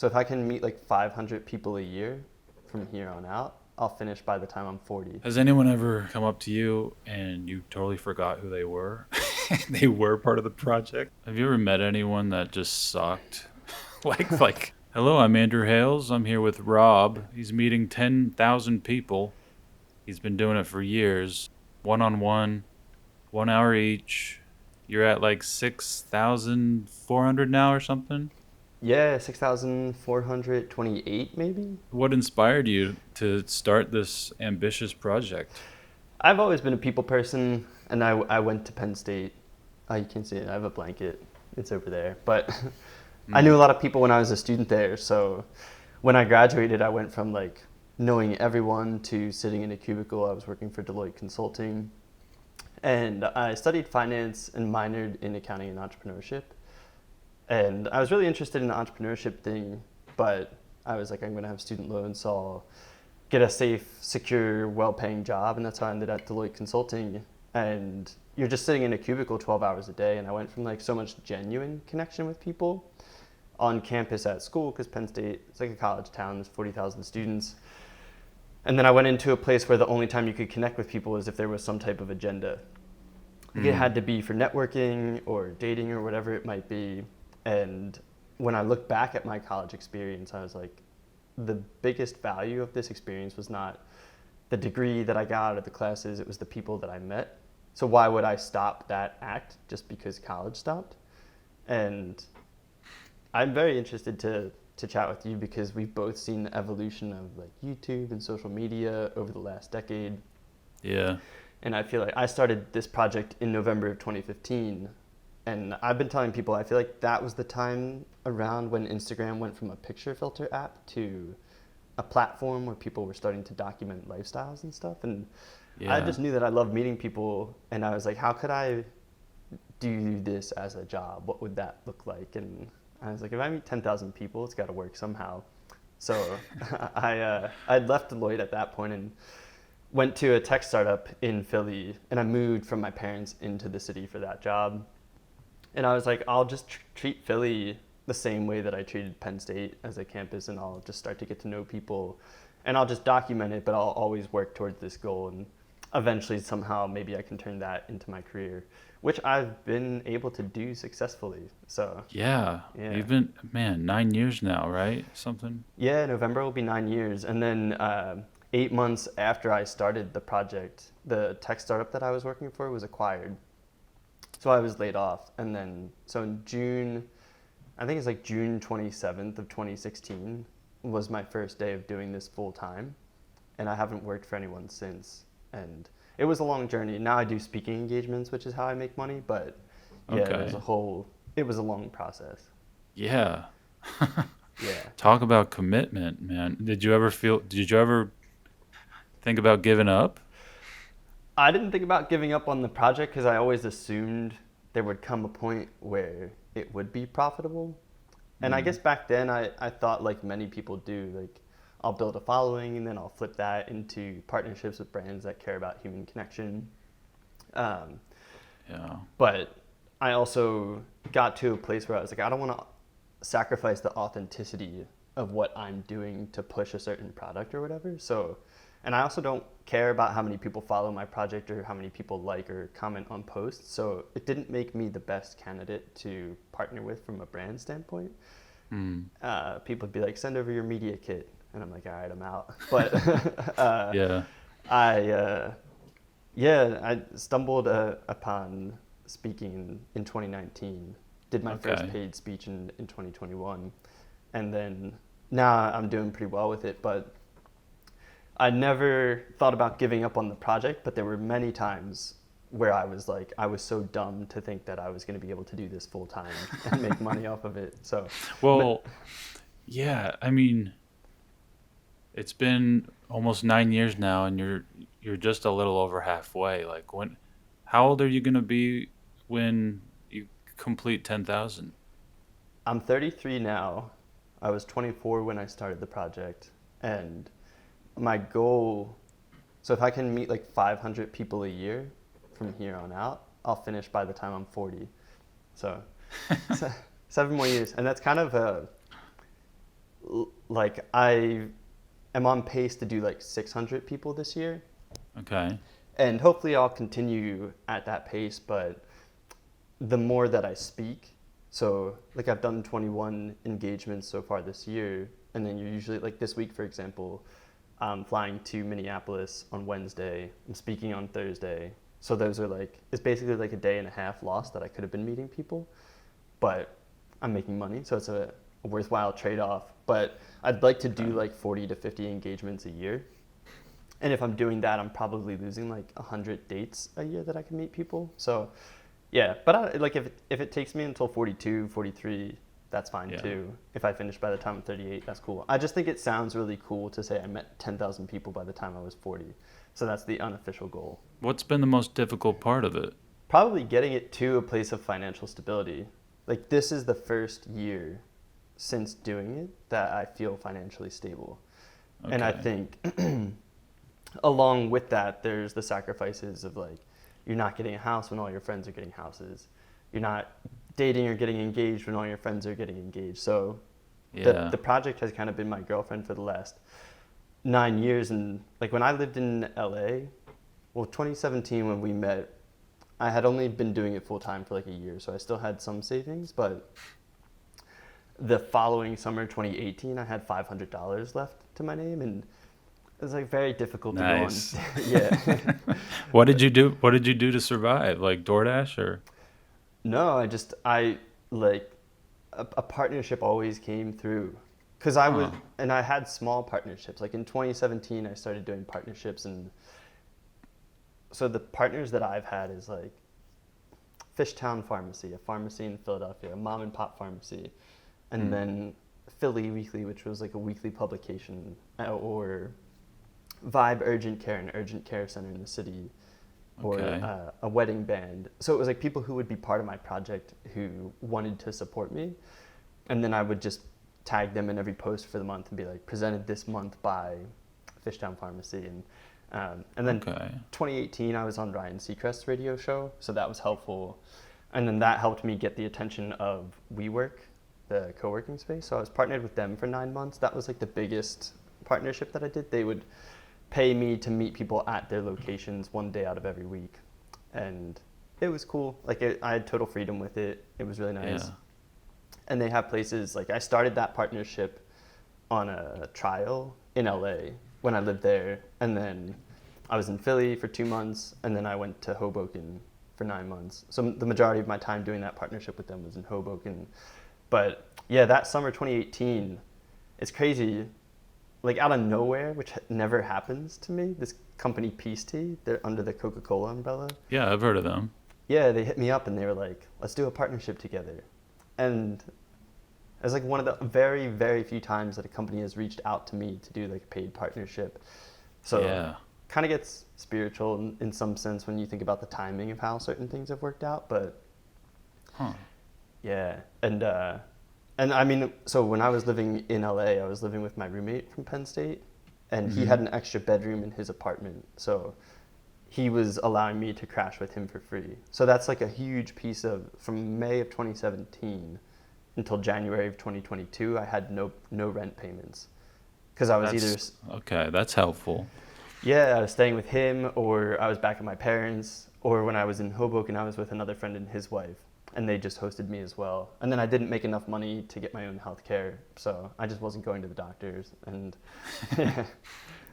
So if I can meet like 500 people a year from here on out, I'll finish by the time I'm 40. Has anyone ever come up to you and you totally forgot who they were? They were part of the project. Have you ever met anyone that just sucked? Hello, I'm Andrew Hales. I'm here with Rob. He's meeting 10,000 people. He's been doing it for years, one on one, 1 hour each. You're at like 6,400 now or something? Yeah, 6,428 maybe. What inspired you to start this ambitious project? I've always been a people person, and I went to Penn State. Oh, you can see it. I have a blanket. It's over there. But I knew Mm. a lot of people when I was a student there. So when I graduated, I went from like knowing everyone to sitting in a cubicle. I was working for Deloitte Consulting. And I studied finance and minored in accounting and entrepreneurship. And I was really interested in the entrepreneurship thing, but I was like, I'm going to have student loans, so I'll get a safe, secure, well-paying job. And that's how I ended at Deloitte Consulting. And you're just sitting in a cubicle 12 hours a day. And I went from like so much genuine connection with people on campus at school, because Penn State, it's like a college town, there's 40,000 students. And then I went into a place where the only time you could connect with people is if there was some type of agenda. Like it Mm. had to be for networking or dating or whatever it might be. And when I look back at my college experience, I was like, the biggest value of this experience was not the degree that I got out of the classes, it was the people that I met. So why would I stop that act just because college stopped? And I'm very interested to chat with you because we've both seen the evolution of like YouTube and social media over the last decade. Yeah. And I feel like I started this project in November of 2015. And I've been telling people, I feel like that was the time around when Instagram went from a picture filter app to a platform where people were starting to document lifestyles and stuff. And I Yeah. just knew that I loved meeting people. And I was like, how could I do this as a job? What would that look like? And I was like, if I meet 10,000 people, it's got to work somehow. So I'd left Deloitte at that point and went to a tech startup in Philly, and I moved from my parents into the city for that job. And I was like, I'll just treat Philly the same way that I treated Penn State as a campus, and I'll just start to get to know people, and I'll just document it, but I'll always work towards this goal, and eventually somehow maybe I can turn that into my career, which I've been able to do successfully. So Yeah. yeah, You've been, man, 9 years now, right? Something? yeah, November will be 9 years, and then 8 months after I started the project, the tech startup that I was working for was acquired. So I was laid off. And then, so in June, I think it's like June 27th of 2016 was my first day of doing this full time. And I haven't worked for anyone since. And it was a long journey. Now I do speaking engagements, which is how I make money. But yeah, Okay. it was a long process. Yeah. Yeah. Talk about commitment, man. Did you ever think about giving up? I didn't think about giving up on the project because I always assumed there would come a point where it would be profitable. And I Mm. guess back then I thought like many people do, like I'll build a following and then I'll flip that into partnerships with brands that care about human connection. Um, Yeah. but I also got to a place where I was like, I don't want to sacrifice the authenticity of what I'm doing to push a certain product or whatever. So, and I also don't care about how many people follow my project or how many people like or comment on posts. So it didn't make me the best candidate to partner with from a brand standpoint. Mm. People would be like, send over your media kit. And I'm like, all right, I'm out. But Yeah. I, yeah, I stumbled upon speaking in 2019, did my first Okay. paid speech in 2021. And then now I'm doing pretty well with it. But I never thought about giving up on the project, but there were many times where I was like, I was so dumb to think that I was going to be able to do this full time and make money off of it. So, Well, yeah, I mean, it's been almost 9 years now and you're just a little over halfway. Like when how old are you gonna be when you complete 10,000? I'm 33 now. I was 24 when I started the project. And my goal, so if I can meet like 500 people a year from here on out, I'll finish by the time I'm 40. So 7 more years. And that's kind of like I am on pace to do like 600 people this year. Okay. And hopefully I'll continue at that pace, but the more that I speak, so like I've done 21 engagements so far this year, and then you're usually like this week, for example, I'm flying to Minneapolis on Wednesday, I'm speaking on Thursday. So those are like, it's basically like a day and a half lost that I could have been meeting people, but I'm making money, so it's a worthwhile trade-off. But I'd like to do like 40 to 50 engagements a year. And if I'm doing that, I'm probably losing like 100 dates a year that I can meet people. So yeah, but like if it takes me until 42, 43, that's fine too. If I finish by the time I'm 38, that's cool. I just think it sounds really cool to say I met 10,000 people by the time I was 40. So that's the unofficial goal. What's been the most difficult part of it? Probably getting it to a place of financial stability. Like this is the first year since doing it that I feel financially stable. Okay. And I think along with that, there's the sacrifices of like, you're not getting a house when all your friends are getting houses. You're not dating or getting engaged when all your friends are getting engaged. So the project has kind of been my girlfriend for the last 9 years. And like when I lived in LA, well, 2017 when we met, I had only been doing it full time for like a year. So I still had some savings, but the following summer, 2018, I had $500 left to my name, and it was like very difficult to go on. Yeah. What did you do? What did you do to survive? Like DoorDash or? No, I like a partnership always came through because I was, and I had small partnerships. Like in 2017, I started doing partnerships, and so the partners that I've had is like Fishtown Pharmacy, a pharmacy in Philadelphia, a mom and pop pharmacy, and then Philly Weekly, which was like a weekly publication, or Vibe Urgent Care, an urgent care center in the city, or a wedding band. So it was like people who would be part of my project who wanted to support me, and then I would just tag them in every post for the month and be like, presented this month by Fishtown Pharmacy, and then 2018 I was on Ryan Seacrest's radio show, so that was helpful, and then that helped me get the attention of WeWork, the co-working space. So I was partnered with them for 9 months. That was like the biggest partnership that I did. They would pay me to meet people at their locations 1 day out of every week, and it was cool. Like I had total freedom with it. It was really nice. Yeah. And they have places like I started that partnership on a trial in LA when I lived there, and then I was in Philly for 2 months, and then I went to Hoboken for 9 months. So the majority of my time doing that partnership with them was in Hoboken. But yeah, that summer 2018, it's crazy. Like out of nowhere, which never happens to me, this company Peace Tea, they're under the Coca-Cola umbrella. Yeah, I've heard of them. Yeah, they hit me up and they were like, let's do a partnership together. And it was like one of the very, very few times that a company has reached out to me to do like a paid partnership. So kind of gets spiritual in some sense when you think about the timing of how certain things have worked out. But yeah, and I mean, so when I was living in LA, I was living with my roommate from Penn State, and he had an extra bedroom in his apartment. So he was allowing me to crash with him for free. So that's like a huge piece of, from May of 2017 until January of 2022, I had no rent payments. Because I was Okay, that's helpful. Yeah, I was staying with him, or I was back at my parents', or when I was in Hoboken, I was with another friend and his wife. And they just hosted me as well. And then I didn't make enough money to get my own health care, so I just wasn't going to the doctors. And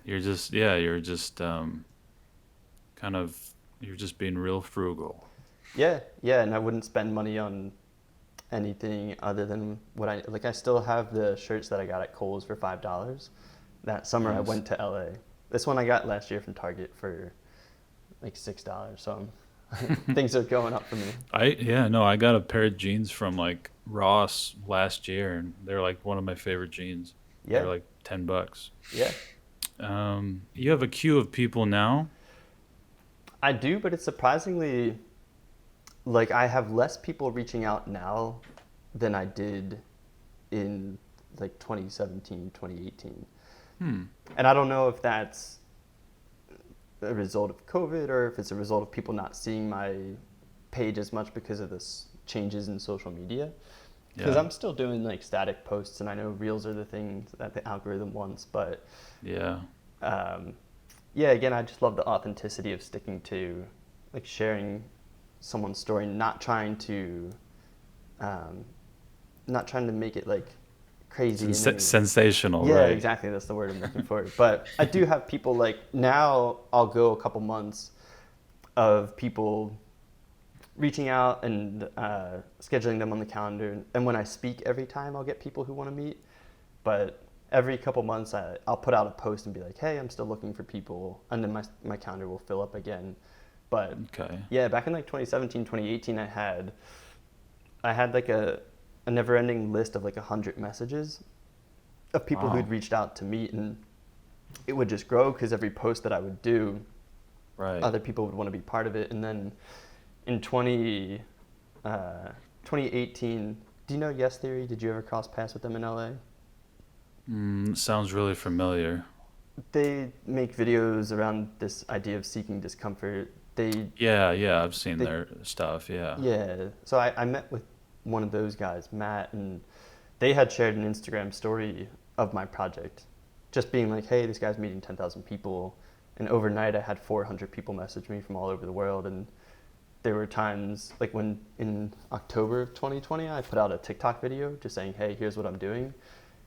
you're just you're just being real frugal. Yeah, and I wouldn't spend money on anything other than what I still have the shirts that I got at Kohl's for $5. That summer I went to LA. This one I got last year from Target for like $6, so things are going up for me. I got a pair of jeans from like Ross last year, and they're like one of my favorite jeans. Yeah. They're like $10. Yeah. You have a queue of people now? I do, but it's surprisingly, like I have less people reaching out now than I did in like 2017, 2018. And I don't know if that's a result of COVID or if it's a result of people not seeing my page as much because of the changes in social media. Because Yeah. I'm still doing like static posts, and I know reels are the things that the algorithm wants. But Yeah. um, yeah, again, I just love the authenticity of sticking to like sharing someone's story, um, not trying to make it like crazy in any way. Sensational, Yeah, right? exactly. That's the word I'm looking for. But I do have people like now I'll go a couple months of people reaching out and scheduling them on the calendar. And when I speak every time, I'll get people who want to meet. But every couple months, I'll put out a post and be like, hey, I'm still looking for people. And then my calendar will fill up again. But Okay. yeah, back in like 2017, 2018, I had like a never ending list of like 100 messages of people who'd Wow. reached out to meet. And it would just grow because every post that I would do, Right. other people would want to be part of it. And then in 2018, do you know Yes Theory? Did you ever cross paths with them in LA? Sounds really familiar. They make videos around this idea of seeking discomfort. Yeah, yeah, I've seen They, their stuff. Yeah. yeah. So I met with one of those guys, Matt, and they had shared an Instagram story of my project, just being like, hey, this guy's meeting 10,000 people. And overnight, I had 400 people message me from all over the world. And there were times like when in October of 2020, I put out a TikTok video just saying, hey, here's what I'm doing.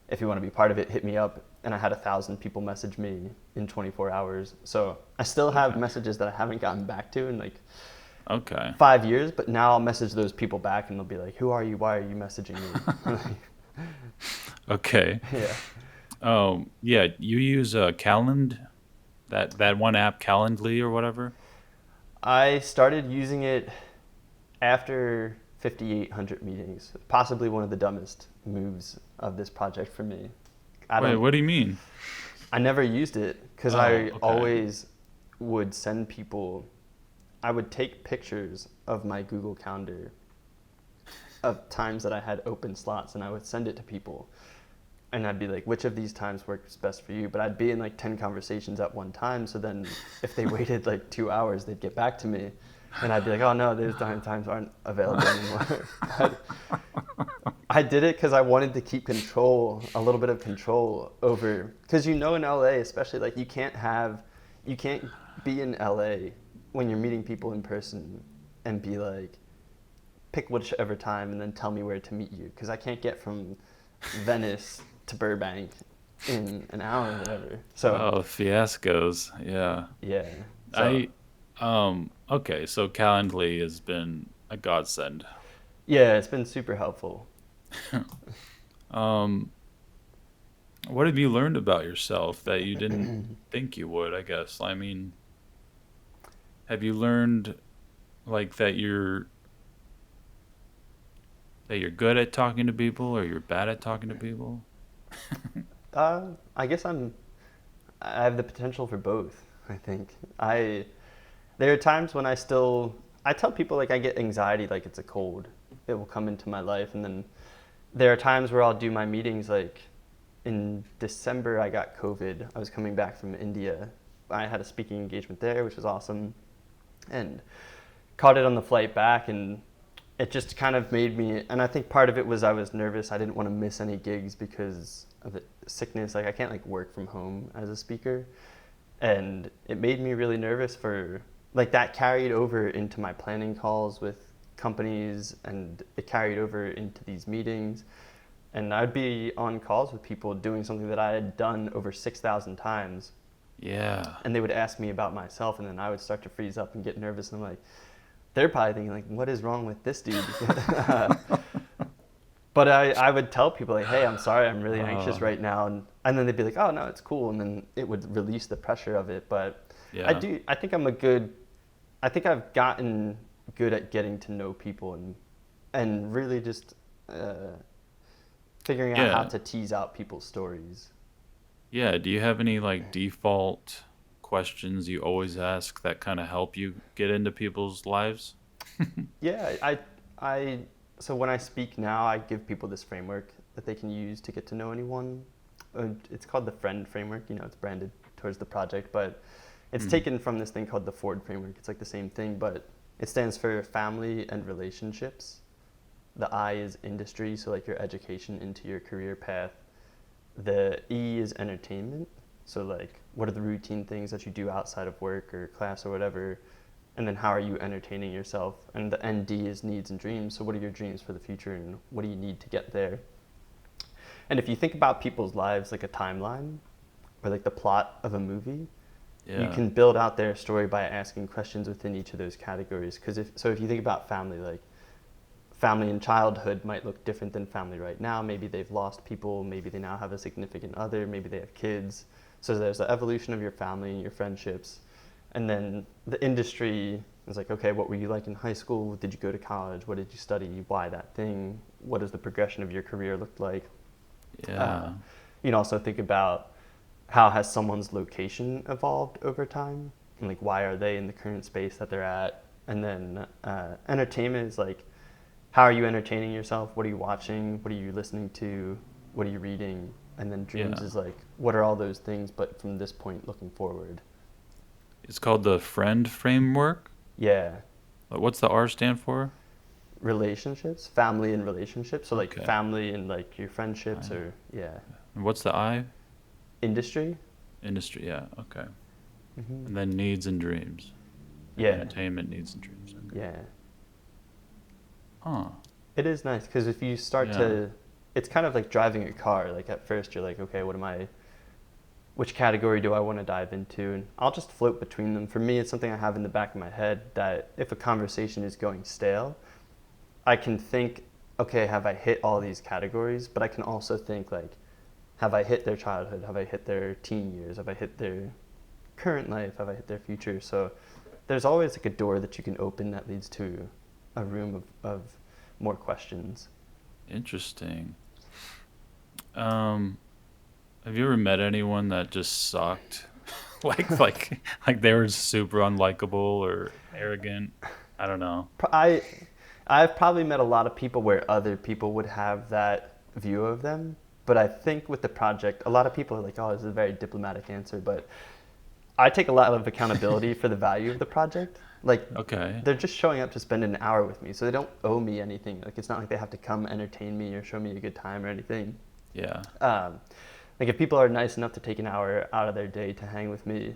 If you want to be part of it, hit me up. And I had 1,000 people message me in 24 hours. So I still have Okay. messages that I haven't gotten back to in like Okay. 5 years, but now I'll message those people back and they'll be like, who are you? Why are you messaging me? Okay. Yeah. Yeah, you use Calend, that one app, Calendly or whatever. I started using it after 5,800 meetings, possibly one of the dumbest moves of this project for me. I Wait, don't what do you mean? I never used it because Oh, I okay. always would send people, I would take pictures of my Google Calendar of times that I had open slots and I would send it to people. And I'd be like, which of these times works best for you? But I'd be in like 10 conversations at one time. So then if they waited like 2 hours, they'd get back to me. And I'd be like, oh no, those times aren't available anymore. I did it because I wanted to keep control, a little bit of control over, because in LA, especially like you can't be in LA when you're meeting people in person and be like, pick whichever time and then tell me where to meet you, because I can't get from Venice to Burbank in an hour or whatever. So Oh, fiascos. Yeah. yeah, so I okay, so Calendly has been a godsend. yeah, it's been super helpful. Um, what have you learned about yourself that you didn't think you would, I guess? I mean, have you learned like that you're good at talking to people or you're bad at talking to people? I guess I have the potential for both. I think there are times when I tell people like I get anxiety like it's a cold. It will come into my life, and then there are times where I'll do my meetings like in December I got COVID. I was coming back from India. I had a speaking engagement there, which was awesome, and caught it on the flight back, and it just kind of made me, and I think part of it was I was nervous. I didn't want to miss any gigs because of the sickness. Like I can't like work from home as a speaker, and it made me really nervous for like that carried over into my planning calls with companies, and it carried over into these meetings. And I'd be on calls with people doing something that I had done over 6,000 times, Yeah. and they would ask me about myself, and then I would start to freeze up and get nervous, and I'm like, they're probably thinking like, what is wrong with this dude? But I would tell people like, hey, I'm sorry, I'm really anxious Uh, right now, and then they'd be like, oh no, it's cool, and then it would release the pressure of it. But yeah. I think I think I've gotten good at getting to know people and really just uh, figuring out how Yeah. to tease out people's stories. Yeah. Do you have any like default questions you always ask that kind of help you get into people's lives? Yeah, I so when I speak now, I give people this framework that they can use to get to know anyone. It's called the Friend Framework. It's branded towards the project, but it's Hmm. taken from this thing called the Ford Framework. It's like the same thing, but it stands for family and relationships. The I is industry, so like your education into your career path. The E is entertainment, so like what are the routine things that you do outside of work or class or whatever, and then how are you entertaining yourself? And the ND is needs and dreams, so what are your dreams for the future and what do you need to get there? And if you think about people's lives like a timeline or like the plot of a movie, you Yeah. can build out their story by asking questions within each of those categories. Because if you think about family, like family in childhood might look different than family right now. Maybe they've lost people, maybe they now have a significant other, maybe they have kids. So there's the evolution of your family and your friendships. And then the industry is like, okay, what were you like in high school? Did you go to college? What did you study? Why that thing? What does the progression of your career look like? Yeah. You can also think about how has someone's location evolved over time, and like why are they in the current space that they're at. And then entertainment is like, how are you entertaining yourself? What are you watching? What are you listening to? What are you reading? And then dreams Yeah. is like, what are all those things, but from this point looking forward? It's called the Friend Framework. Yeah, What's the R stand for? relationships, family and relationships. So like Okay. family and like your friendships, I, or yeah, and what's the I? industry. Industry. Yeah. Okay. Hmm. And then needs and dreams. Like Yeah, entertainment, needs and dreams. Okay. yeah. Huh. It is nice because if you start Yeah. to, it's kind of like driving a car. Like at first you're like, okay, which category do I want to dive into? And I'll just float between them. For me, it's something I have in the back of my head that if a conversation is going stale, I can think, okay, have I hit all these categories? But I can also think like, have I hit their childhood? Have I hit their teen years? Have I hit their current life? Have I hit their future? So there's always like a door that you can open that leads to a room of more questions. Interesting. Um, have you ever met anyone that just sucked? like they were super unlikable or arrogant? I don't know. I've probably met a lot of people where other people would have that view of them, but I think with the project, a lot of people are like, "Oh, this is a very diplomatic answer," but I take a lot of accountability for the value of the project. Like, Okay. they're just showing up to spend an hour with me, so they don't owe me anything. Like, it's not like they have to come entertain me or show me a good time or anything. Yeah. Um, like, if people are nice enough to take an hour out of their day to hang with me,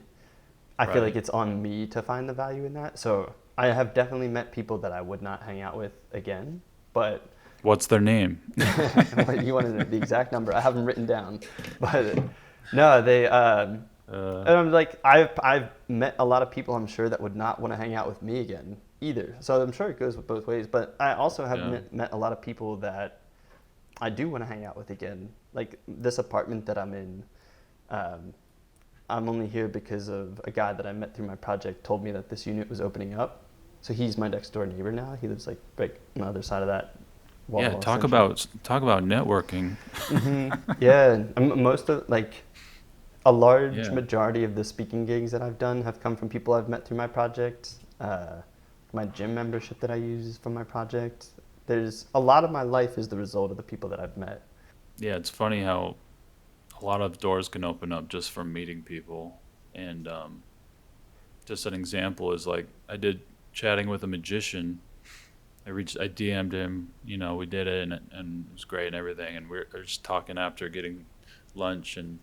I feel like Right. it's on me to find the value in that. So I have definitely met people that I would not hang out with again, but What's their name? you want to know the exact number? I have them written down, but no, they. Uh, And I'm like, I've met a lot of people I'm sure that would not want to hang out with me again either. So I'm sure it goes with both ways. But I also have yeah. met a lot of people that I do want to hang out with again. Like this apartment that I'm in, um, I'm only here because of a guy that I met through my project told me that this unit was opening up. So he's my next door neighbor now. He lives like right on the other side of that Yeah. wall, Talk essentially. about talk about networking. Yeah, and most of like a large Yeah. majority of the speaking gigs that I've done have come from people I've met through my project. My gym membership that I use is from my project. There's a lot of my life is the result of the people that I've met. Yeah. It's funny how a lot of doors can open up just from meeting people. And just an example is like I did chatting with a magician. I DM'd him. We did it, and it was great and everything. And we were just talking after getting lunch, and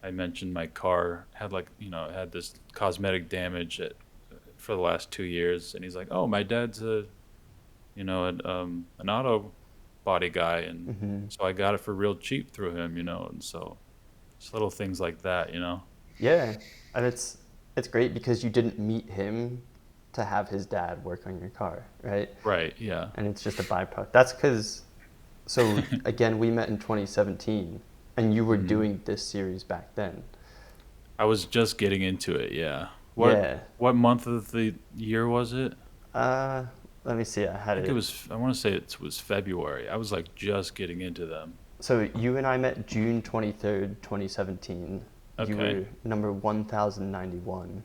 I mentioned my car had this cosmetic damage for the last 2 years, and he's like, "Oh, my dad's an auto body guy, and Hmm. so I got it for real cheap through him, and so just little things like that. Yeah, and it's great because you didn't meet him to have his dad work on your car, right? Right? Yeah. And it's just a byproduct. That's because so again we met in 2017, and you were Hmm. doing this series back then. I was just getting into it. Yeah. What Yeah. what month of the year was it? Uh, Let me see. I I had think it it. was. I want to say it was February. I was like just getting into them. So you and I met June 23rd, 2017. You Okay. were number 1091.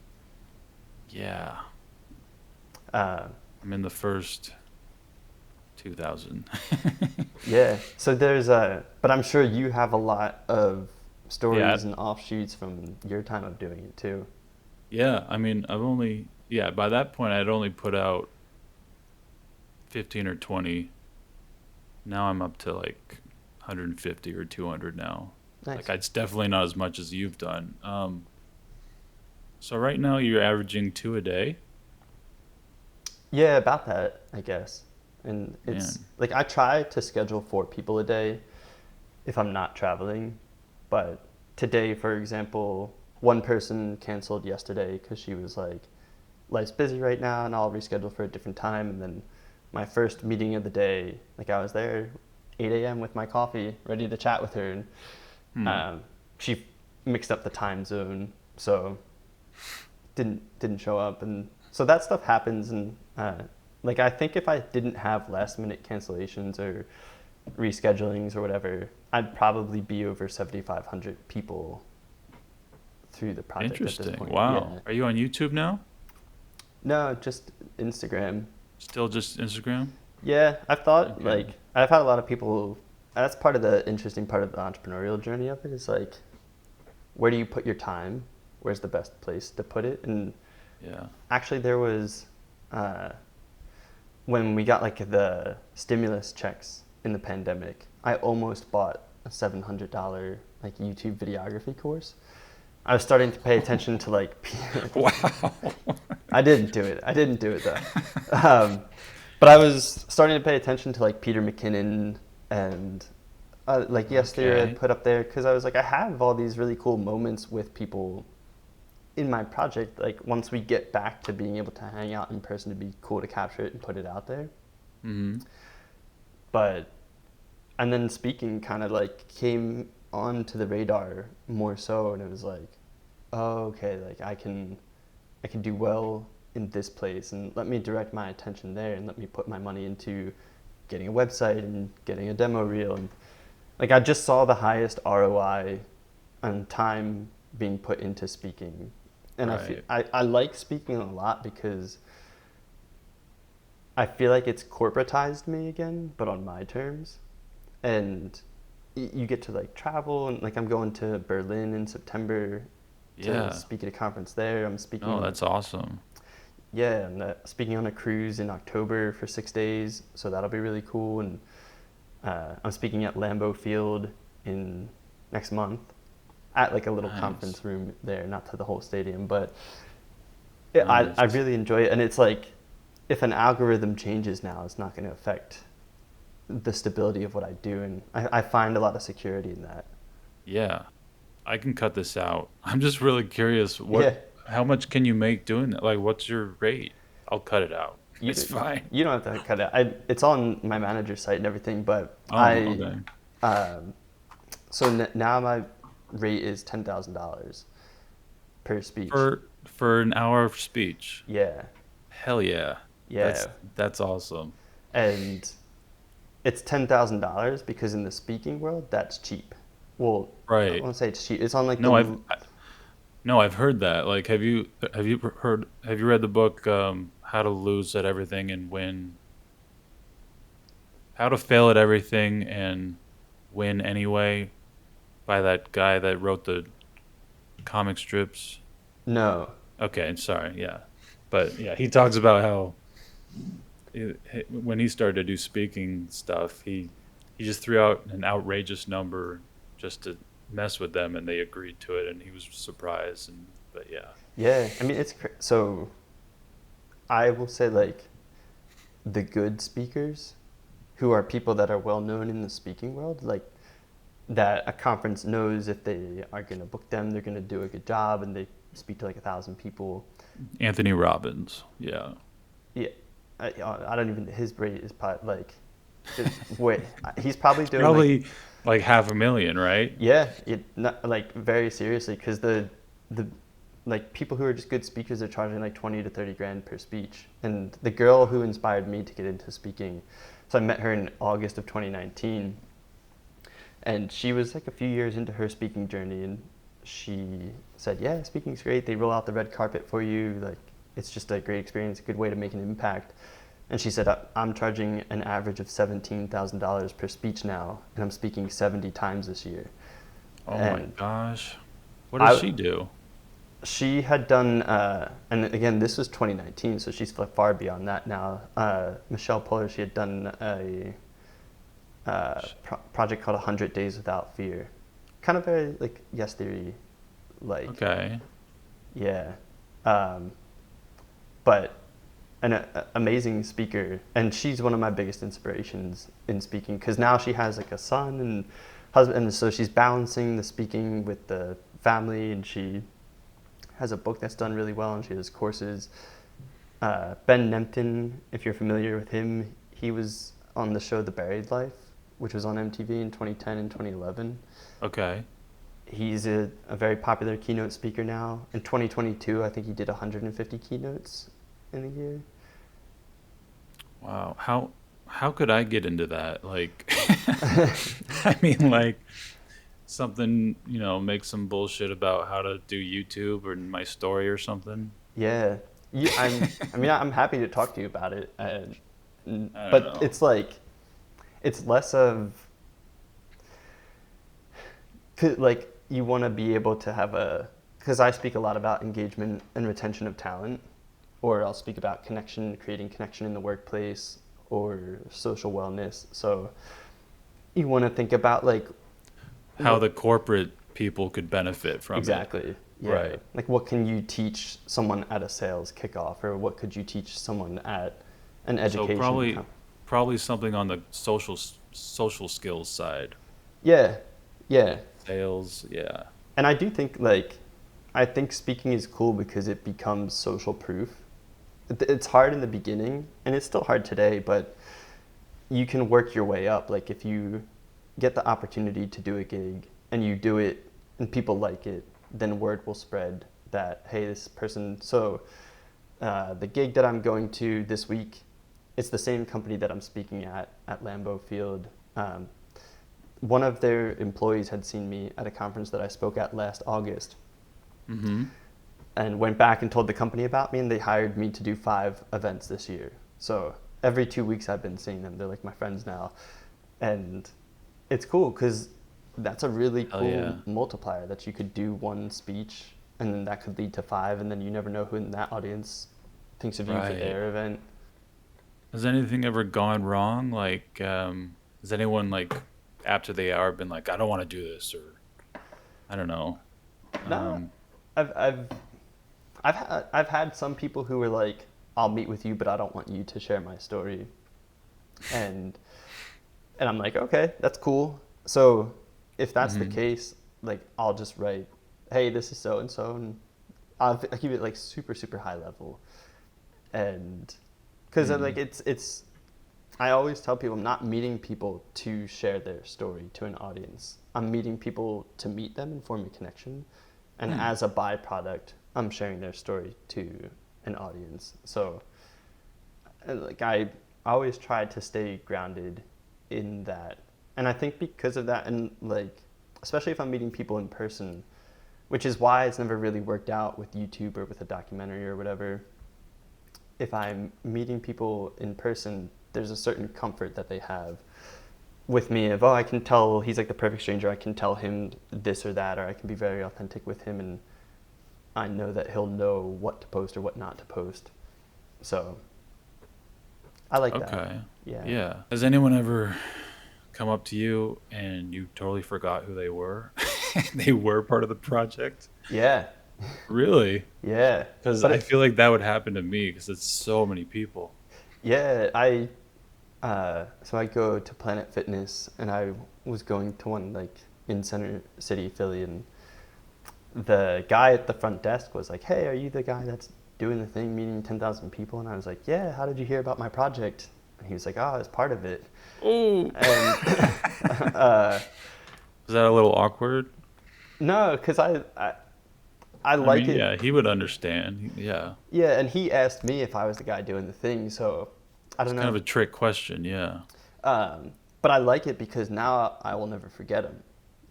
Yeah. Uh, I'm in the first 2000. yeah. So but I'm sure you have a lot of Yeah. stories and offshoots from your time of doing it too. Yeah. I mean, by that point, I'd only put out 15 or 20 Now I'm up to like 150 or 200 now. Nice. Like it's definitely not as much as you've done. So right now you're averaging two a day. Yeah, about that, I guess. And it's Man, like I try to schedule 4 people a day if I'm not traveling. But today, for example, one person canceled yesterday because she was like, life's busy right now and I'll reschedule for a different time. And then my first meeting of the day, like I was there 8 a.m. with my coffee, ready to chat with her. And hmm, she mixed up the time zone, so didn't show up. And so that stuff happens. And like I think if I didn't have last minute cancellations or reschedulings or whatever, I'd probably be over 7,500 people through the project at this interesting. point. Wow. Yeah. Are you on YouTube now? No, just Instagram. Still just Instagram? Yeah, I've thought Okay. like I've had a lot of people. That's part of the interesting part of the entrepreneurial journey of it is like, where do you put your time? Where's the best place to put it? And Yeah. actually, there was when we got like the stimulus checks in the pandemic. I almost bought a $700 like YouTube videography course. I was starting to pay attention to like Wow. I didn't do it. I didn't do it though. But I was starting to pay attention to like Peter McKinnon and like Yes Theory Okay. I'd put up there because I was like, I have all these really cool moments with people in my project. Like once we get back to being able to hang out in person, it'd be cool to capture it and put it out there. Mm-hmm. But and then speaking kind of like came onto the radar more so, and it was like, oh, okay, like I can do well in this place, and let me direct my attention there, and let me put my money into getting a website and getting a demo reel. And like I just saw the highest ROI on time being put into speaking. And Right. I like speaking a lot because I feel like it's corporatized me again, but on my terms. And you get to like travel, and like I'm going to Berlin in September to Yeah. speak at a conference there. I'm No, speaking, that's awesome. yeah, and speaking on a cruise in October for 6 days, so that'll be really cool. And I'm speaking at Lambeau Field in next month at like a little Nice. conference room there, not to the whole stadium, but I Nice. really enjoy it. And it's like, if an algorithm changes now, it's not going to affect the stability of what I do. And I find a lot of security in that. Yeah. I can cut this out. I'm just really curious. Yeah. How much can you make doing that? Like, what's your rate? I'll cut it out. It's You, fine. you don't have to cut it. It's on my manager's site and everything, but Oh, okay. um, so now my rate is $10,000 per speech. For an hour of speech. Yeah. Hell yeah. Yeah. That's awesome. And it's $10,000 because in the speaking world, that's cheap. Well, I Right. won't say it's cheap. It's on like No, no, I've heard that. Like, have you read the book How to Lose at Everything and Win? How to Fail at Everything and Win Anyway by that guy that wrote the comic strips? no. Okay, sorry. Yeah. But yeah, he talks about how when he started to do speaking stuff, he just threw out an outrageous number just to mess with them, and they agreed to it, and he was surprised. And but yeah, Yeah. I mean, so I will say like the good speakers who are people that are well known in the speaking world, like that a conference knows if they are going to book them, they're going to do a good job, and they speak to like 1,000 people. Anthony Robbins. Yeah, Yeah, I don't even. His rate is probably like, wait, he's probably it's doing like, probably like 500,000, right? yeah, not, like very seriously, because the like people who are just good speakers are charging like 20 to 30 grand per speech. And the girl who inspired me to get into speaking, so I met her in August of 2019, and she was like a few years into her speaking journey, and she said, yeah, speaking's great. They roll out the red carpet for you. Like, it's just a great experience, a good way to make an impact. And she said, I'm charging an average of $17,000 per speech now, and I'm speaking 70 times this year. Oh my And gosh, what does I, she do? she had done, and again, this was 2019, so she's far beyond that now. Michelle Puller, she had done project called 100 Days Without Fear. Kind of very like Yes Theory, like Okay. yeah, um, but an amazing speaker, and she's one of my biggest inspirations in speaking because now she has like a son and husband, and so she's balancing the speaking with the family, and she has a book that's done really well, and she has courses. Ben Nemtin, if you're familiar with him, he was on the show The Buried Life, which was on MTV in 2010 and 2011. Okay. He's a very popular keynote speaker now. In 2022, I think he did 150 keynotes in a year. Wow. How could I get into that? Like, I mean, like something, make some bullshit about how to do YouTube or my story or something. Yeah, I'm happy to talk to you about it, I don't but know. it's like, it's less of, like you want to be able to have because I speak a lot about engagement and retention of talent, or I'll speak about connection, creating connection in the workplace, or social wellness. So you want to think about like How what the corporate people could benefit from it. exactly, yeah, Right. like what can you teach someone at a sales kickoff, or what could you teach someone at an So education probably something on the social skills side. yeah, yeah. Sales, yeah. And I do think like, I think speaking is cool because it becomes social proof. It's hard in the beginning, and it's still hard today, but you can work your way up. Like if you get the opportunity to do a gig and you do it and people like it, then word will spread that, hey, this person. So the gig that I'm going to this week, it's the same company that I'm speaking at Lambeau Field. One of their employees had seen me at a conference that I spoke at last August, Mm-hmm. and went back and told the company about me, and they hired me to do 5 events this year. So every 2 weeks I've been seeing them. They're like my friends now. And it's cool because that's a really Hell yeah. cool multiplier, that you could do one speech and then that could lead to 5, and then you never know who in that audience thinks of you for Right. their event. Has anything ever gone wrong? Like, has anyone like after the hour been like, I don't want to do this, or I don't know. No, Um, I've I've I've had some people who were like, I'll meet with you, but I don't want you to share my story. And I'm like, okay, that's cool. So if that's the mhm. case, like I'll just write, hey, this is so and so, and I'll keep it like super super high level. And because like Mhm. it's I always tell people I'm not meeting people to share their story to an audience. I'm meeting people to meet them and form a connection. And Hmm. as a byproduct, I'm sharing their story to an audience. So like I always try to stay grounded in that. And I think because of that, and like especially if I'm meeting people in person, which is why it's never really worked out with YouTube or with a documentary or whatever. If I'm meeting people in person, there's a certain comfort that they have with me of, oh, I can tell he's like the perfect stranger. I can tell him this or that, or I can be very authentic with him, and I know that he'll know what to post or what not to post. So I like that. Okay. Yeah. Yeah. Has anyone ever come up to you and you totally forgot who they were? They were part of the project? Yeah. Really? Yeah. Because But I feel like that would happen to me because it's so many people. yeah, so I go to Planet Fitness, and I was going to one like in Center City, Philly, and the guy at the front desk was like, "Hey, are you the guy that's doing the thing, meeting 10,000 people?" And I was like, "Yeah. How did you hear about my project?" And he was like, "Oh, I was part of it." Oh. And uh, Is that a little awkward? no, because I I like mean, it. yeah, he would understand. Yeah. Yeah, and he asked me if I was the guy doing the thing, so I It's don't kind know. of a trick question. Yeah. But I like it because now I will never forget him.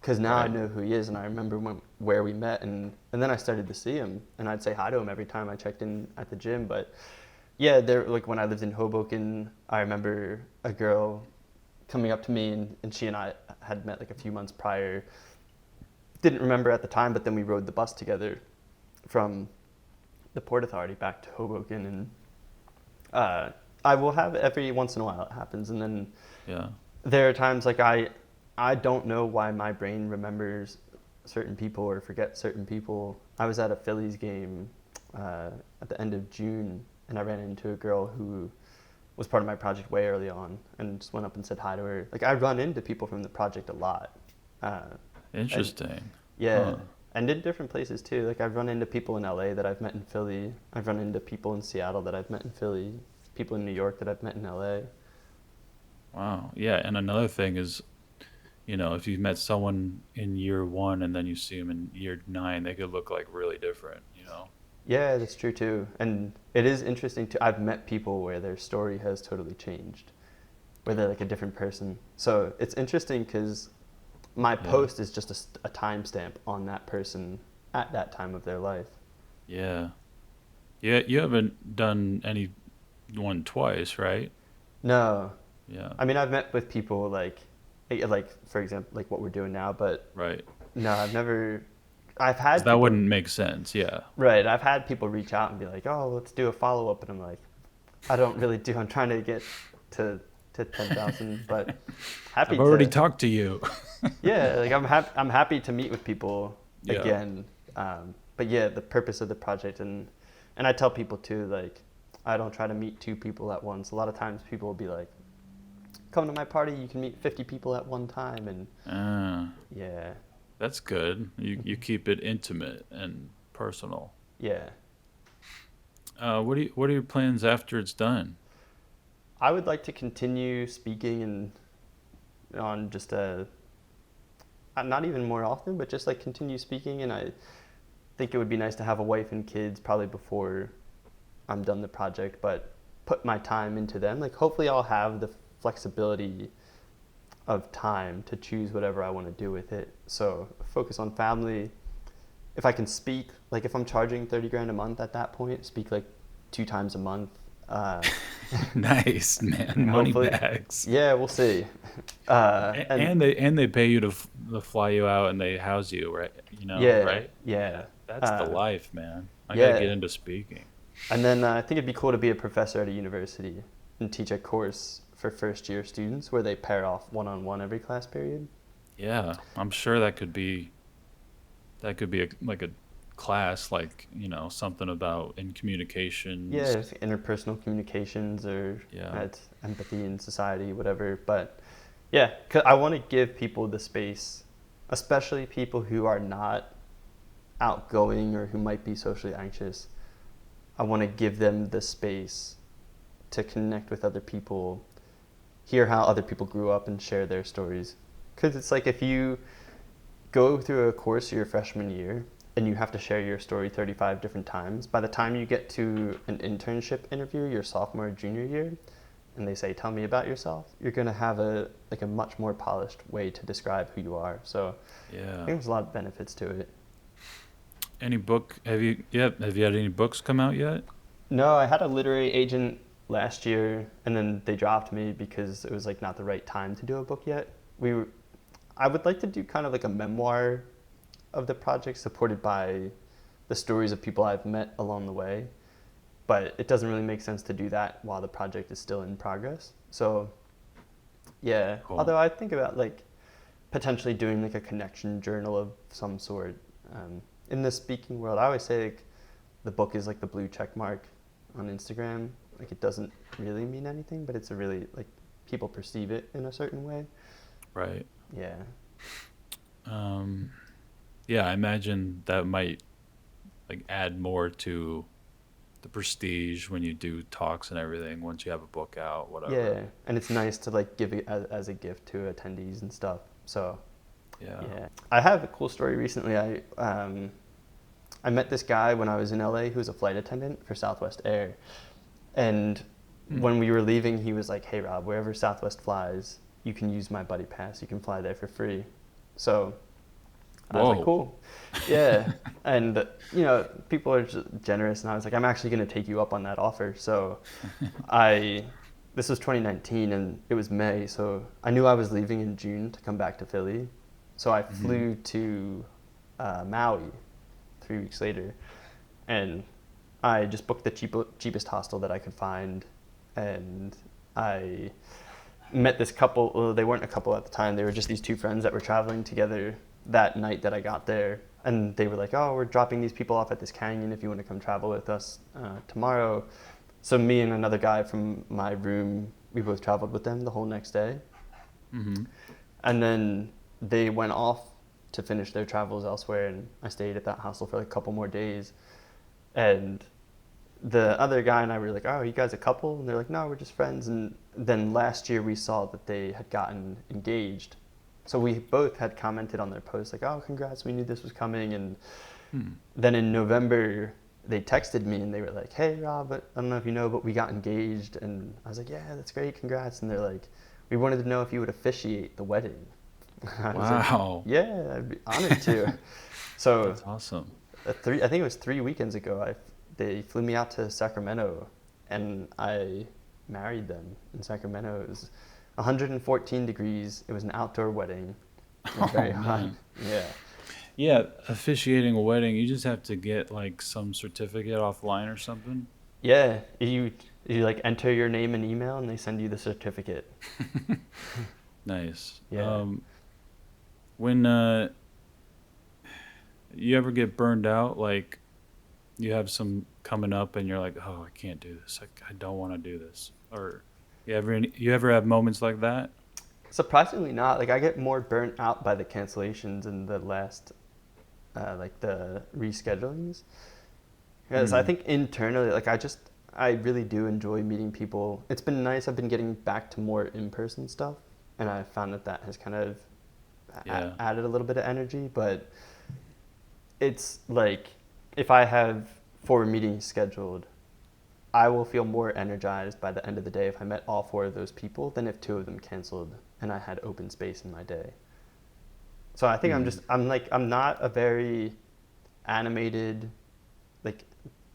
Because now I Right. know who he is, and I remember where we met, and then I started to see him, and I'd say hi to him every time I checked in at the gym. But yeah, there like when I lived in Hoboken, I remember a girl coming up to me, and she and I had met like a few months prior. Didn't remember at the time, but then we rode the bus together from the Port Authority back to Hoboken, and I will have every once in a while it happens, and then Yeah. There are times like I don't know why my brain remembers certain people or forgets certain people. I was at a Phillies game at the end of June, and I ran into a girl who was part of my project way early on, and just went up and said hi to her. Like I run into people from the project a lot. Uh, and Interesting. yeah, Huh. and in different places too. Like I've run into people in LA that I've met in Philly. I've run into people in Seattle that I've met in Philly. People in New York that I've met in LA. Wow. Yeah. And another thing is, if you met someone in year one and then you see them in year nine, they could look like really different. Yeah, that's true too. And it is interesting too. I've met people where their story has totally changed, where they're like a different person. So it's interesting because my Yeah. post is just a timestamp on that person at that time of their life. Yeah. Yeah. You haven't done any one twice, right? No, Yeah. I mean I've met with people like for example like what we're doing now, but Right. no, I've never. I've Because had that people wouldn't make sense. Yeah. right. I've had people reach out and be like, "Oh, let's do a follow up," and I'm like, I don't really do. I'm trying to get to 10,000, but happy I've already to. talked to you. Yeah, like I'm happy to meet with people Yeah. again. But yeah, the purpose of the project and I tell people too, like I don't try to meet two people at once. A lot of times people will be like, "Come to my party, you can meet 50 people at one time," and Uh, yeah, that's good. You mhm, keep it intimate and personal. yeah. What are your plans after it's done? I would like to continue speaking and on just a not even more often, but just like continue speaking. And I think it would be nice to have a wife and kids probably before I'm done the project, but put my time into them. Like hopefully I'll have the flexibility of time to choose whatever I want to do with it. So focus on family. If I can speak, like if I'm charging 30 grand a month at that point, speak like 2 times a month. Uh, Nice, man. Money hopefully, bags. yeah, we'll see. And And they pay you to fly you out and they house you, right? yeah, Right? yeah, Yeah, that's the uh, life, man. I gotta get yeah. into speaking. And then I think it'd be cool to be a professor at a university and teach a course for first year students where they pair off one on one every class period. Yeah, I'm sure that could be like a class, like something about in Yeah, communications. it's interpersonal communications or Yeah. empathy in society, whatever. But yeah, 'cause I want to give people the space, especially people who are not outgoing or who might be socially anxious. I want to give them the space to connect with other people, hear how other people grew up and share their stories. Because it's like if you go through a course your freshman year and you have to share your story 35 different times, by the time you get to an internship interview your sophomore or junior year and they say tell me about yourself, you're going to have a much more polished way to describe who you are. So I Yeah. think there's a lot of benefits to it. Any book? Have you had any books come out yet? No, I had a literary agent last year and then they dropped me because it was like not the right time to do a book yet. I would like to do kind of like a memoir of the project supported by the stories of people I've met along the way. But it doesn't really make sense to do that while the project is still in progress. So yeah, Cool. although I think about like potentially doing like a connection journal of some sort. In the speaking world, I always say like the book is like the blue check mark on Instagram. Like it doesn't really mean anything, but it's a really like people perceive it in a certain way. Right. Yeah. Um, yeah, I imagine that might like add more to the prestige when you do talks and everything once you have a book out, whatever. Yeah, and it's nice to like give it as a gift to attendees and stuff. So Yeah. yeah, I have a cool story recently. I met this guy when I was in LA who was a flight attendant for Southwest Air, and Hmm. when we were leaving, he was like, "Hey Rob, wherever Southwest flies, you can use my buddy pass. You can fly there for free." So I was like, Whoa. "Cool, yeah." And people are just generous, and I was like, "I'm actually going to take you up on that offer." So I this was 2019 and it was May, so I knew I was leaving in June to come back to Philly. So I Hmm. flew to Maui 3 weeks later, and I just booked the cheapest hostel that I could find, and I met this couple. Well, they weren't a couple at the time. They were just these two friends that were traveling together that night that I got there. And they were like, oh, we're dropping these people off at this canyon if you want to come travel with us tomorrow. So me and another guy from my room, we both traveled with them the whole next day. Mm-hmm. And then they went off to finish their travels elsewhere, and I stayed at that hostel for like a couple more days. And the other guy and I were like, oh, are you guys a couple? And they're like, no, we're just friends. And then last year we saw that they had gotten engaged. So we both had commented on their post like, oh, congrats, we knew this was coming. And then in November, they texted me and they were like, hey, Rob, I don't know if you know, but we got engaged. And I was like, yeah, that's great, congrats. And they're like, we wanted to know if you would officiate the wedding. I was Wow. like, yeah, I'd be honored to. So That's awesome. I think it was 3 weekends ago, they flew me out to Sacramento, and I married them in Sacramento. It was 114 degrees. It was an outdoor wedding. It was very hot. Man. Yeah. Yeah, officiating a wedding, you just have to get like some certificate offline or something. Yeah. You like enter your name and email, and they send you the certificate. Nice. Yeah. When you ever get burned out, like you have some coming up and you're like, oh, I can't do this. I don't want to do this. Or you ever have moments like that? Surprisingly not. Like I get more burnt out by the cancellations and the last, like the reschedulings. Because I think internally, like I really do enjoy meeting people. It's been nice. I've been getting back to more in-person stuff, and I found that has kind of added a little bit of energy. But it's like if I have 4 meetings scheduled, I will feel more energized by the end of the day if I met all 4 of those people than if 2 of them canceled and I had open space in my day. So I think I'm not a very animated, like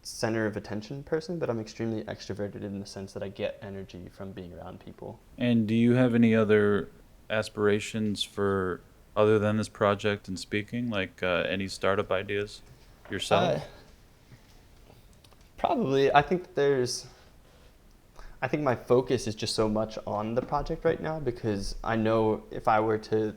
center of attention person, but I'm extremely extroverted in the sense that I get energy from being around people. And do you have any other aspirations for other than this project and speaking, like any startup ideas yourself? Probably. I think my focus is just so much on the project right now, because I know if I were to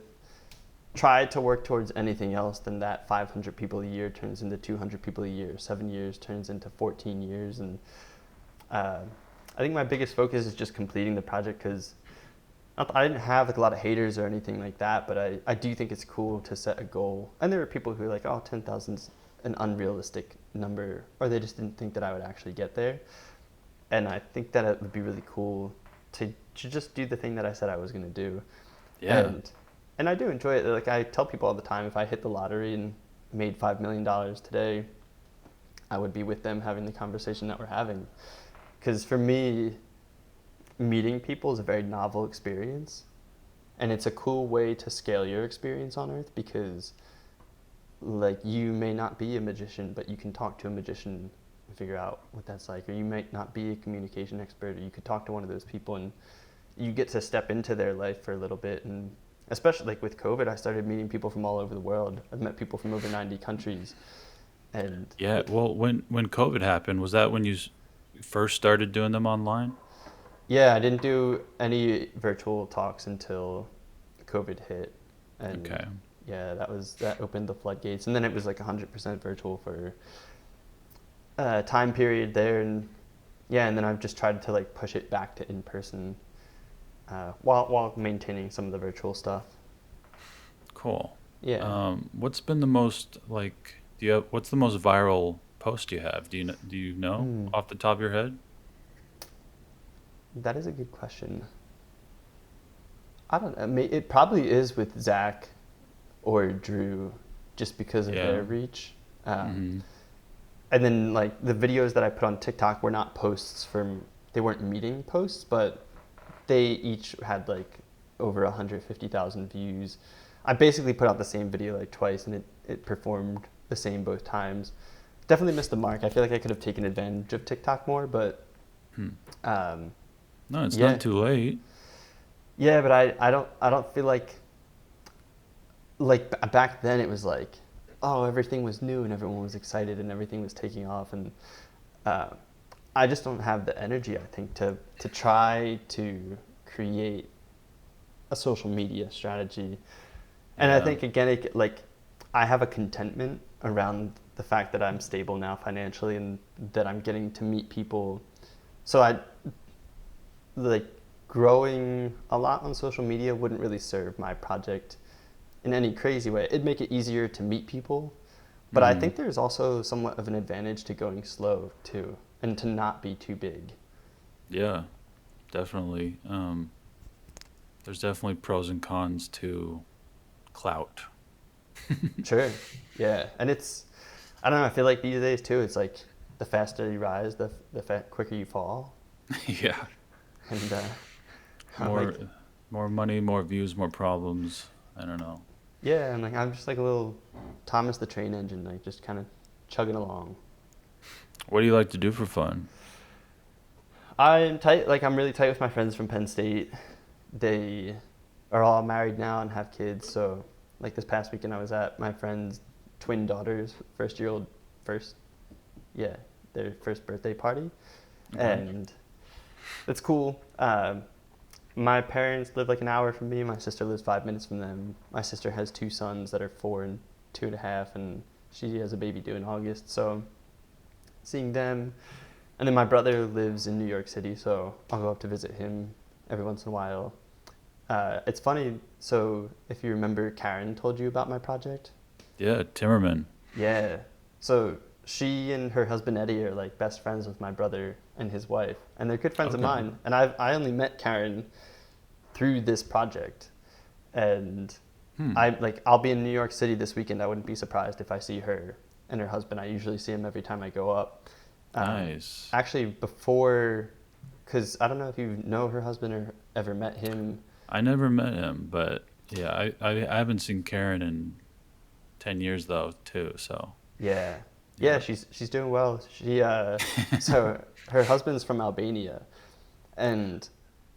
try to work towards anything else, then that 500 people a year turns into 200 people a year. 7 years turns into 14 years. And I think my biggest focus is just completing the project, because I didn't have like a lot of haters or anything like that, but I do think it's cool to set a goal. And there were people who were like, oh, 10,000's an unrealistic number, or they just didn't think that I would actually get there. And I think that it would be really cool to just do the thing that I said I was going to do. Yeah. And I do enjoy it. Like I tell people all the time, if I hit the lottery and made $5 million today, I would be with them having the conversation that we're having. Because for me, meeting people is a very novel experience. And it's a cool way to scale your experience on Earth, because like you may not be a magician, but you can talk to a magician and figure out what that's like. Or you might not be a communication expert, or you could talk to one of those people and you get to step into their life for a little bit. And especially like with COVID, I started meeting people from all over the world. I've met people from over 90 countries. And Yeah, well, when COVID happened, was that when you first started doing them online? yeah, I didn't do any virtual talks until COVID hit. And Okay. yeah, that opened the floodgates. And then it was like 100% virtual for a time period there. And yeah, and then I've just tried to like push it back to in person, while maintaining some of the virtual stuff. Cool. Yeah. What's been the most like? What's the most viral post you have? Do you know off the top of your head? That is a good question. I don't know. It probably is with Zach or Drew, just because of their reach. Mm-hmm. And then like the videos that I put on TikTok were not posts they weren't meeting posts, but they each had like over 150,000 views. I basically put out the same video like twice, and it performed the same both times. Definitely missed the mark. I feel like I could have taken advantage of TikTok more, but No, it's yeah. not too late. Yeah, but I don't feel like back then it was like, oh, everything was new and everyone was excited and everything was taking off, and I just don't have the energy, I think, to try to create a social media strategy. And I Yeah. think again, like I have a contentment around the fact that I'm stable now financially and that I'm getting to meet people. So I like growing a lot on social media wouldn't really serve my project in any crazy way. It'd make it easier to meet people, but I Mm. think there's also somewhat of an advantage to going slow too, and to not be too big. Yeah, definitely. There's definitely pros and cons to clout. Sure. Yeah, and it's I don't know. I feel like these days too, it's like the faster you rise, the quicker you fall, Yeah. and I'm More like, more money, more views, more problems. I don't know. yeah, and like I'm just like a little Thomas the Train Engine, like just kind of chugging along. What do you like to do for fun? I'm tight. Like I'm really tight with my friends from Penn State. They are all married now and have kids. So like this past weekend, I was at my friend's twin daughter's first yeah their first birthday party, Okay. and it's cool. My parents live like an hour from me. My sister lives 5 minutes from them. My sister has two sons that are 4 and 2.5, and she has a baby due in August. So seeing them, and then my brother lives in New York City, so I'll go up to visit him every once in a while. It's funny. So if you remember, Karen told you about my project. Yeah, Timmerman. Yeah. So she and her husband Eddie are like best friends with my brother and his wife, and they're good friends of Okay. mine. And I only met Karen through this project, and Hmm. I'll be in New York City this weekend. I wouldn't be surprised if I see her and her husband. I usually see him every time I go up. Nice. Actually, before, because I don't know if you know her husband or ever met him. I never met him, but yeah, I haven't seen Karen in 10 years though, too. So, Yeah, yeah, yeah. she's doing well. So her husband's from Albania, and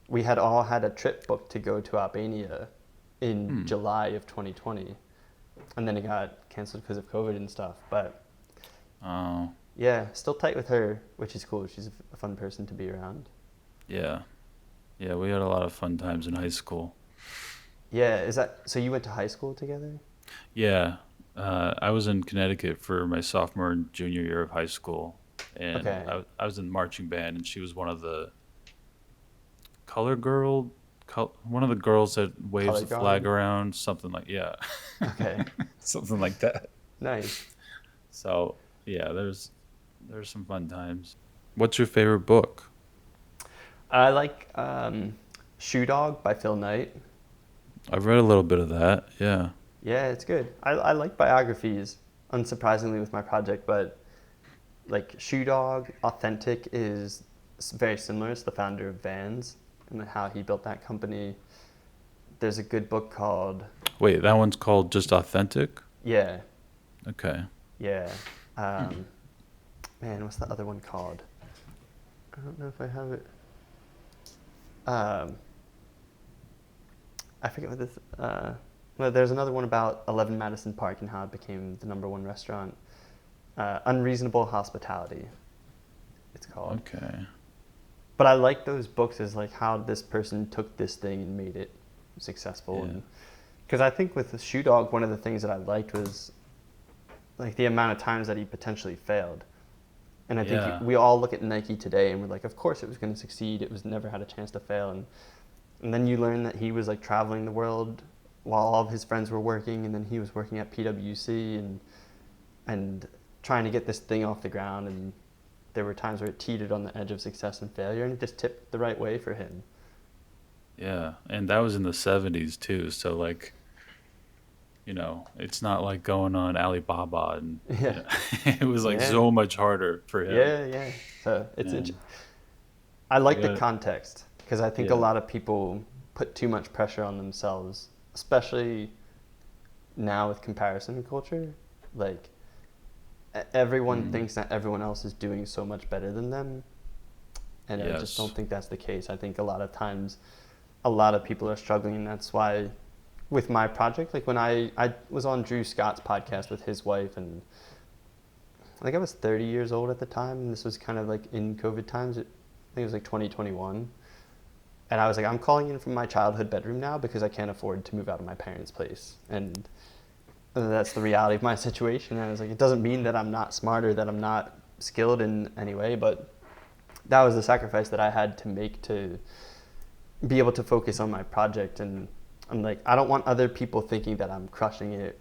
we had all had a trip booked to go to Albania in Hmm. July of 2020, and then it got canceled because of COVID and stuff. But Oh, yeah, still tight with her, which is cool. She's a fun person to be around. yeah. Yeah, we had a lot of fun times in high school. Yeah, is that so? You went to high school together? Yeah. I was in Connecticut for my sophomore and junior year of high school, and Okay, I was in marching band, and she was one of the color girl, one of the girls that waves color the flag guard. around, something like, yeah, Okay, something like that. nice. So yeah, there's some fun times. What's your favorite book? I like Shoe Dog by Phil Knight. I've read a little bit of that. Yeah. Yeah, it's good. I like biographies, unsurprisingly, with my project, but like Shoe Dog, Authentic is very similar. It's the founder of Vans and how he built that company. There's a good book called, Wait, that one's called just Authentic? yeah, Okay. yeah. Um, Man, what's the other one called? I don't know if I have it. Um, I forget what this. Well, there's another one about 11 Madison Park and how it became the #1 restaurant. Unreasonable Hospitality, it's called. Okay. But I like those books as like how this person took this thing and made it successful, Yeah. and because I think with the Shoe Dog, one of the things that I liked was like the amount of times that he potentially failed. And I think Yeah. we all look at Nike today and we're like, of course it was going to succeed. It was never had a chance to fail. And then you learn that he was like traveling the world while all of his friends were working, and then he was working at PwC and trying to get this thing off the ground. And there were times where it teetered on the edge of success and failure, and it just tipped the right way for him. Yeah. And that was in the 70s too. So like, it's not like going on Alibaba and Yeah, it was like yeah, so much harder for him. yeah. So And I I like the got it. context because I think a Yeah. lot of people put too much pressure on themselves, especially now with comparison culture. Like everyone Mm. thinks that everyone else is doing so much better than them, and I just Yes. don't think that's the case. I think a lot of times a lot of people are struggling, and that's why with my project, like when I was on Drew Scott's podcast with his wife, and I think I was 30 years old at the time, and this was kind of like in COVID times. I think it was like 2021, And I was like, I'm calling in from my childhood bedroom now because I can't afford to move out of my parents' place. And that's the reality of my situation. And I was like, it doesn't mean that I'm not smart or that I'm not skilled in any way, but that was the sacrifice that I had to make to be able to focus on my project. And I'm like, I don't want other people thinking that I'm crushing it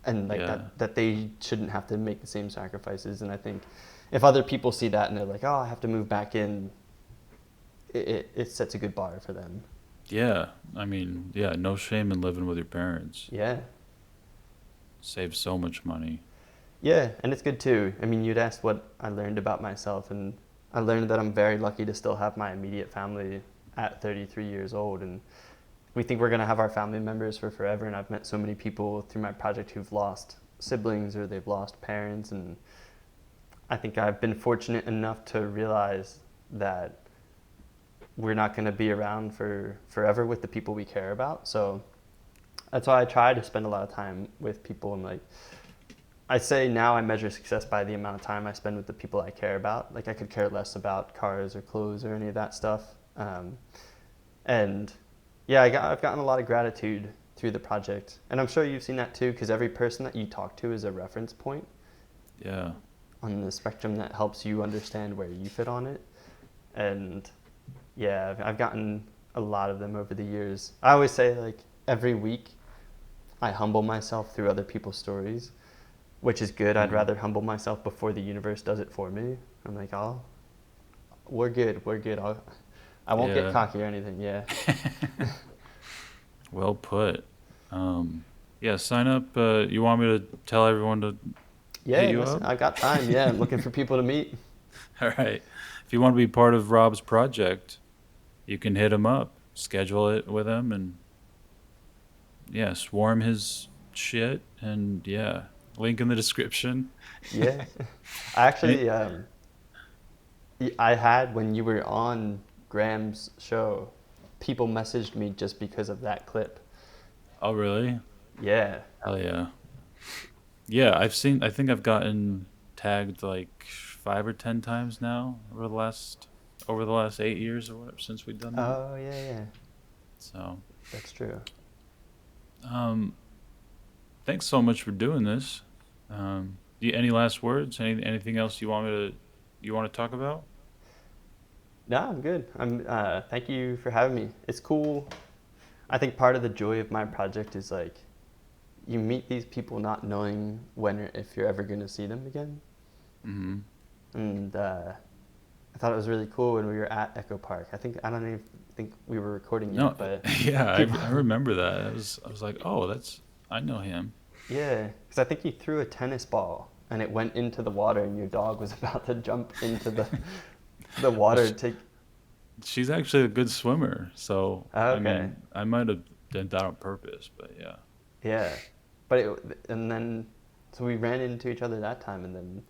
and like Yeah. that they shouldn't have to make the same sacrifices. And I think if other people see that and they're like, oh, I have to move back in, it sets a good bar for them. Yeah. I mean, yeah, no shame in living with your parents. Yeah. Save so much money. Yeah, and it's good too. I mean, you'd asked what I learned about myself, and I learned that I'm very lucky to still have my immediate family at 33 years old. And we think we're going to have our family members for forever. And I've met so many people through my project who've lost siblings or they've lost parents. And I think I've been fortunate enough to realize that we're not going to be around for forever with the people we care about. So that's why I try to spend a lot of time with people. And like, I say now I measure success by the amount of time I spend with the people I care about. Like I could care less about cars or clothes or any of that stuff. And yeah, I've gotten a lot of gratitude through the project. And I'm sure you've seen that too, because every person that you talk to is a reference point Yeah. on the spectrum that helps you understand where you fit on it. And yeah, I've gotten a lot of them over the years. I always say like every week I humble myself through other people's stories, which is good. I'd rather humble myself before the universe does it for me. I'm like, oh, we're good. I won't get Yeah. cocky or anything. Yeah. Well put. Yeah, sign up. You want me to tell everyone to hit Yeah, you listen, up? I've got time. Yeah, I'm looking for people to meet. All right. If you want to be part of Rob's project, you can hit him up, schedule it with him, and yeah, swarm his shit. And yeah, link in the description. Yeah. I Any- actually, I had when you were on Graham's show, people messaged me just because of that clip. Oh, really? Yeah. Hell yeah. Yeah, I think I've gotten tagged like 5 or 10 times now over the last 8 years or whatever since we've done that. Oh, yeah, yeah. So, That's true. um, thanks so much for doing this. Any last words? Anything else you want to talk about? No, I'm good. Thank you for having me. It's cool. I think part of the joy of my project is like you meet these people not knowing when or if you're ever going to see them again. Mm-hmm. And I thought it was really cool when we were at Echo Park. I don't even think we were recording No, yet, but yeah, people, I remember that. I was like, oh, I know him. yeah, because I think you threw a tennis ball and it went into the water, and your dog was about to jump into the Well, water to take. she's actually a good swimmer, so I Okay, mean, I might have done that on purpose, but yeah. yeah, but and then so we ran into each other that time, and then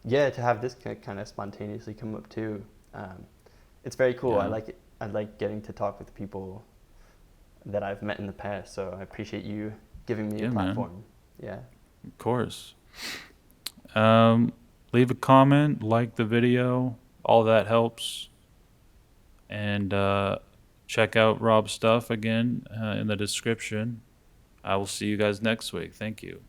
yeah, to have this kind of spontaneously come up too, it's very cool. I Yeah. like it. I like getting to talk with people that I've met in the past. So I appreciate you giving me a Yeah, man. platform. Yeah. Of course. Um, Leave a comment, like the video, all that helps. And check out Rob's stuff again in the description. I will see you guys next week. Thank you.